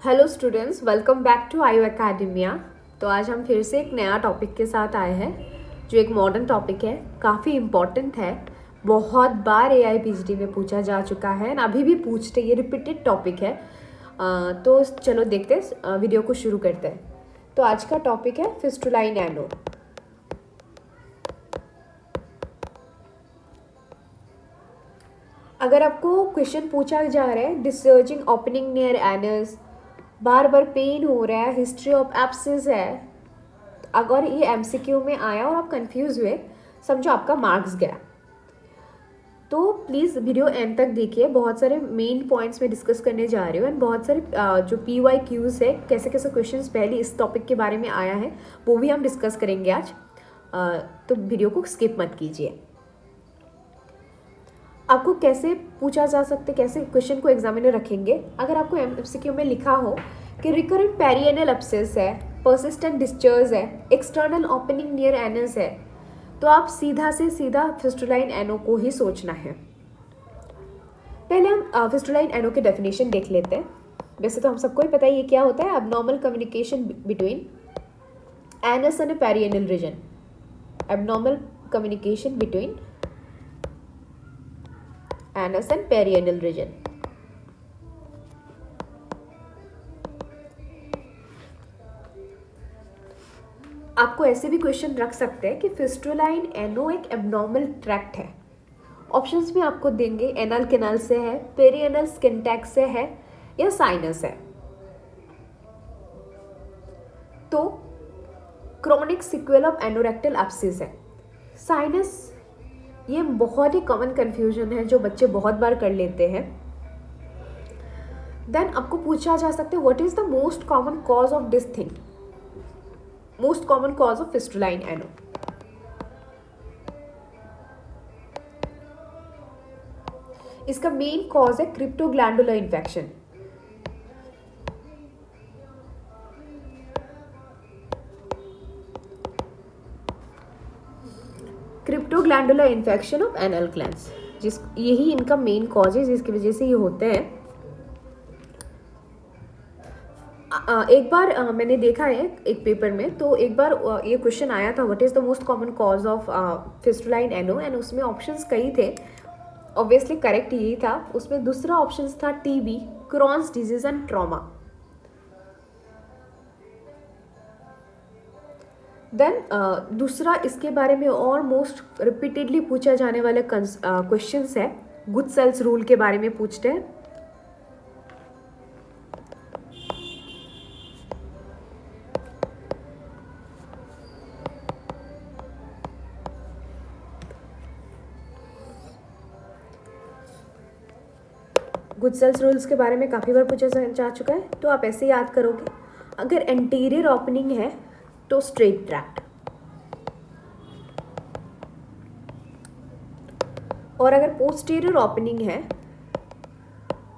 Hello students, welcome back to Aayu academia. तो आज हम फिर से एक नया टॉपिक के साथ आए हैं जो एक मॉडर्न टॉपिक है, काफ़ी इम्पॉर्टेंट है। बहुत बार एआई पीजीटी में पूछा जा चुका है, अभी भी पूछते, ये रिपीटेड टॉपिक है। तो चलो देखते हैं, वीडियो को शुरू करते हैं। तो आज का टॉपिक है फिस्टुला इन एनो। अगर आपको क्वेश्चन पूछा जा रहा है डिसर्जिंग ओपनिंग नियर एनस, बार बार पेन हो रहा है, हिस्ट्री ऑफ एब्सेस है, अगर ये एमसीक्यू में आया और आप कंफ्यूज हुए, समझो आपका मार्क्स गया। तो प्लीज़ वीडियो एंड तक देखिए, बहुत सारे मेन पॉइंट्स में डिस्कस करने जा रही हूँ एंड बहुत सारे जो PYQs है, कैसे कैसे क्वेश्चंस पहले इस टॉपिक के बारे में आया है वो भी हम डिस्कस करेंगे आज। तो वीडियो को स्किप मत कीजिए। आपको कैसे पूछा जा सकते, कैसे क्वेश्चन को एग्जामिनर रखेंगे, अगर आपको एमसीक्यू में लिखा हो कि रिकरेंट पेरिएनल एब्सेस है, पर्सिस्टेंट डिस्चार्ज है, एक्सटर्नल ओपनिंग नियर एनस है, तो आप सीधा से सीधा फिस्टुला इन एनो को ही सोचना है। पहले हम फिस्टुला इन एनो की डेफिनेशन देख लेते हैं। वैसे तो हम सबको ही पता है ये क्या होता है, abnormal communication between anus and perianal region. Abnormal communication between anus and perianal region. आपको ऐसे भी क्वेश्चन रख सकते हैं कि फिस्टुला इन एनो एक एबनॉर्मल ट्रैक्ट है। ऑप्शंस में आपको देंगे एनल कैनाल से है, पेरिएनल स्किन टैग से है या साइनस है। तो chronic sequel of anorectal abscess है। साइनस ये बहुत ही कॉमन कंफ्यूजन है जो बच्चे बहुत बार कर लेते हैं। देन आपको पूछा जा सकता है what is the most common cause of this thing, most common cause of fistula in ano. इसका मेन कॉज है cryptoglandular infection. Cryptoglandular infection of anal glands, यही इनका मेन कॉज है जिसकी वजह से ये होते हैं। एक बार मैंने देखा है एक पेपर में, तो एक बार ये क्वेश्चन आया था what is the most common cause of fistula in ano, and उसमें ऑप्शंस कई थे। ऑब्वियसली करेक्ट यही था। उसमें दूसरा ऑप्शन था TB, Crohn's disease and trauma. Then दूसरा इसके बारे में और मोस्ट रिपीटेडली पूछा जाने वाला क्वेश्चंस है गुडसेल्स रूल के बारे में पूछते हैं। गुडसेल्स रूल्स के बारे में काफ़ी बार पूछा जा चुका है, तो आप ऐसे याद करोगे। अगर एंटीरियर ओपनिंग है तो स्ट्रेट ट्रैक्ट, और अगर पोस्टीरियर ओपनिंग है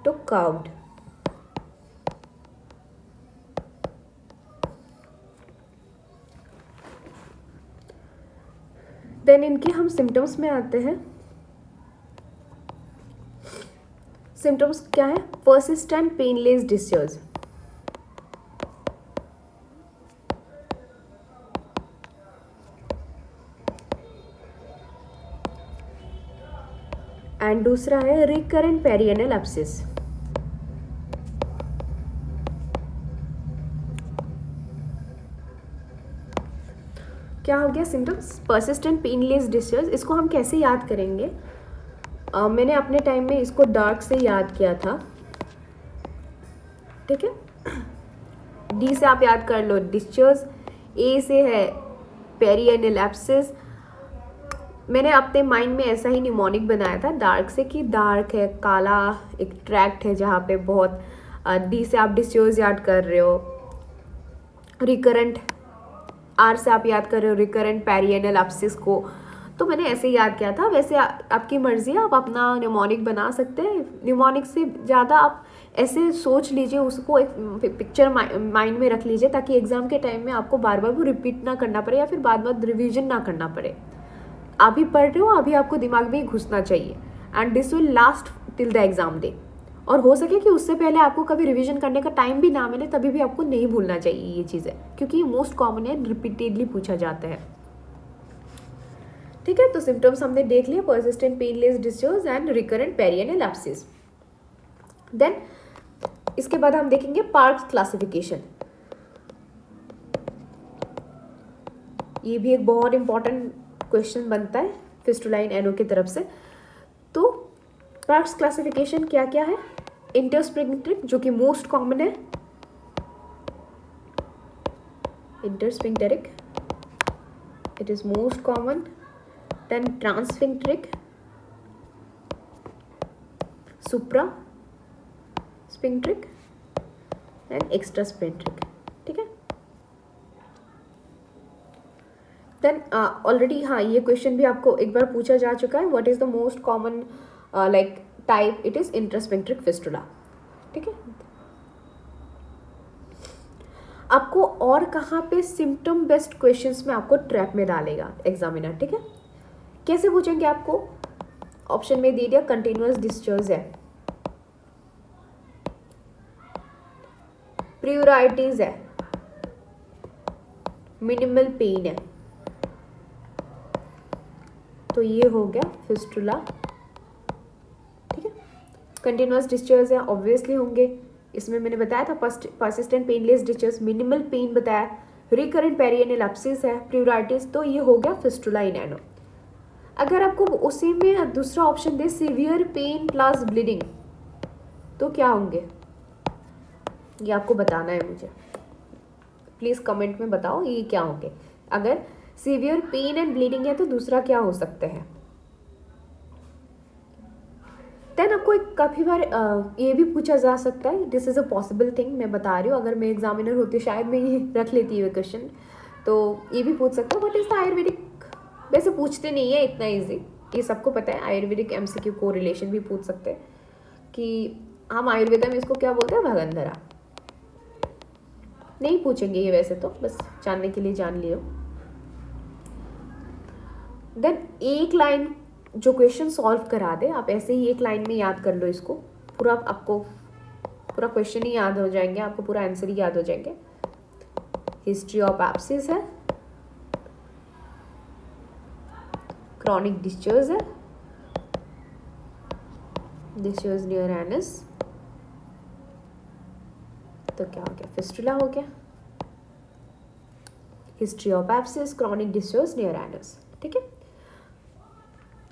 तो कर्व्ड। देन इनके हम सिम्टम्स में आते हैं। सिम्टम्स क्या है? पर्सिस्टेंट पेनलेस डिस्चार्ज, एंड दूसरा है रिकरेंट पेरिएनल एब्सेस। क्या हो गया सिम्टम्स? Persistent painless discharge. इसको हम कैसे याद करेंगे? मैंने अपने टाइम में इसको डार्क से याद किया था, ठीक है। डी से आप याद कर लो डिस्चार्ज, ए से है पेरिएनल एब्सेस। मैंने अपने माइंड में ऐसा ही निमोनिक बनाया था डार्क से, कि डार्क है, काला एक ट्रैक्ट है जहाँ पे बहुत। डी से आप डिस्चार्ज याद कर रहे हो, रिकरेंट, आर से आप याद कर रहे हो रिकरेंट पेरिएनल एब्सेस को। तो मैंने ऐसे याद किया था। वैसे आपकी मर्जी है, आप अपना निमोनिक बना सकते हैं। निमोनिक से ज़्यादा आप ऐसे सोच लीजिए, उसको एक पिक्चर माइंड में रख लीजिए, ताकि एग्जाम के टाइम में आपको बार बार वो रिपीट ना करना पड़े या फिर बाद में रिवीजन ना करना पड़े। अभी पढ़ रहे हो, अभी आपको दिमाग में ही घुसना चाहिए, and this will last till the exam day. और हो सके कि उससे पहले आपको कभी रिवीजन करने का टाइम भी ना मिले, तभी भी आपको नहीं भूलना चाहिए ये चीज़ें, क्योंकि ये मोस्ट कॉमन है, रिपीटेडली पूछा जाता है। ठीक है, तो सिम्टम्स हमने देख लिया, persistent painless discharge and recurrent perianal abscess. Then इसके बाद हम देखेंगे पार्क्स क्लासिफिकेशन। ये भी एक बहुत इंपॉर्टेंट क्वेश्चन बनता है फिस्टुला इन एनो की तरफ से। तो पार्क्स क्लासिफिकेशन क्या क्या है? इंटरस्फिंक्टरिक, जो कि मोस्ट कॉमन है, intersphincteric, it is most common. Then transphincteric, supra sphincteric and extra sphincteric. ठीक है, देन ऑलरेडी हाँ, ये क्वेश्चन भी आपको एक बार पूछा जा चुका है, what is the most common like type, it is intrasphincteric fistula. ठीक है, आपको और कहाँ पे सिम्टम बेस्ड क्वेश्चंस में आपको ट्रैप में डालेगा एग्जामिनर। ठीक है, कैसे पूछेंगे आपको? ऑप्शन में दे दिया कंटिन्यूअस डिस्चार्ज है, प्रियोराइटिस है, मिनिमल पेन है, तो ये हो गया फिस्टुला। ठीक है, कंटिन्यूअस डिस्चार्ज है, ऑब्वियसली होंगे, इसमें मैंने बताया था persistent painless discharge, minimal pain बताया, रिकरेंट पेरियनल एब्सेस है, प्रियोराइटिस, तो ये हो गया फिस्टुला इन एनो। अगर आपको उसी में दूसरा ऑप्शन दे सीवियर पेन प्लस ब्लीडिंग, तो क्या होंगे ये आपको बताना है मुझे, प्लीज कमेंट में बताओ ये क्या होंगे। अगर सीवियर पेन एंड ब्लीडिंग है तो दूसरा क्या हो सकते हैं? देन आपको एक काफ़ी बार ये भी पूछा जा सकता है, this is a possible thing, मैं बता रही हूँ, अगर मैं एग्जामिनर होती शायद मैं ये रख लेती हूँ क्वेश्चन, तो ये भी पूछ सकता है व्हाट इज़ द आयुर्वेदिक। वैसे पूछते नहीं है इतना ईजी, ये सबको पता है। आयुर्वेदिक एमसीक्यू को रिलेशन भी पूछ सकते हैं कि हम आयुर्वेदा में इसको क्या बोलते हैं, भगंधरा। नहीं पूछेंगे ये वैसे तो, बस जानने के लिए जान लियो। देन एक लाइन जो क्वेश्चन सॉल्व करा दे, आप ऐसे ही एक लाइन में याद कर लो इसको, पूरा आपको पूरा क्वेश्चन ही याद हो जाएंगे, आपको पूरा आंसर ही याद हो जाएंगे। हिस्ट्री ऑफ एब्सेस है, क्रॉनिक डिस्चार्ज है, डिस्चार्ज नियर एनस, तो क्या हो गया, फिस्टुला हो गया। History of abscess, chronic discharge near anus. ठीक है,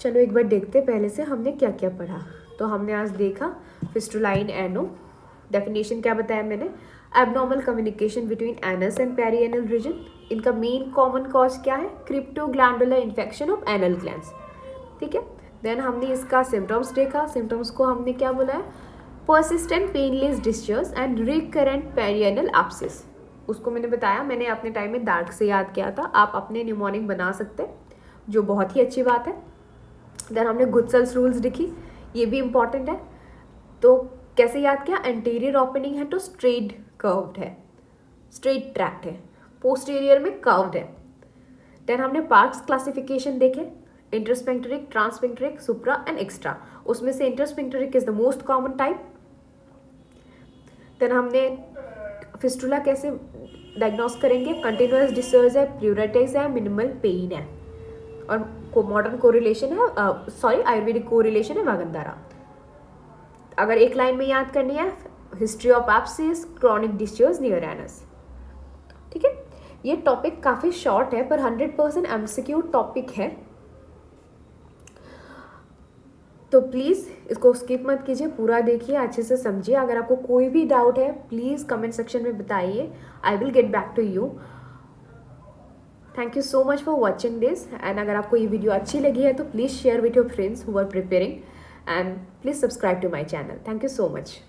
चलो एक बार देखते पहले से हमने क्या क्या पढ़ा। तो हमने आज देखा फिस्टुला इन एनो, डेफिनेशन क्या बताया मैंने, abnormal communication between anus and perianal region. इनका मेन कॉमन कॉज क्या है, cryptoglandular infection of anal glands. ठीक है, देन हमने इसका सिम्टम्स देखा, सिम्टम्स को हमने क्या बोला है, persistent painless discharge and recurrent perianal abscess. उसको मैंने बताया, मैंने अपने टाइम में डार्क से याद किया था, आप अपने न्यूमोनिक बना सकते, जो बहुत ही अच्छी बात है। देन हमने गुडसेल्स रूल्स देखी, ये भी इंपॉर्टेंट है। तो कैसे याद किया, एंटीरियर ओपनिंग है तो स्ट्रेट कर्व्ड है, स्ट्रेट ट्रैक्ट है, पोस्टीरियर में कर्व्ड है। देन हमने पार्क्स क्लासिफिकेशन देखे, intersphincteric, transphincteric, supra and extra. उसमें से intersphincteric is the most common type. Then हमने फिस्टुला कैसे डायग्नोस करेंगे, कंटिन्यूअस डिस्चार्ज है, प्रियोराइटिस है, मिनिमल पेन है, और मॉडर्न कोरिलेशन है, आयुर्वेदिक कोरिलेशन है भगंधरा। अगर एक लाइन में याद करनी है, history of abscess, chronic discharge near anus. ठीक है, ये टॉपिक काफ़ी शॉर्ट है पर 100% एमसीक्यू टॉपिक है, तो प्लीज़ इसको स्किप मत कीजिए, पूरा देखिए, अच्छे से समझिए। अगर आपको कोई भी डाउट है प्लीज़ कमेंट सेक्शन में बताइए, I will get back to you. Thank you so much for watching this, and अगर आपको ये वीडियो अच्छी लगी है तो please share with your friends who are preparing, and please subscribe to my channel. Thank you so much.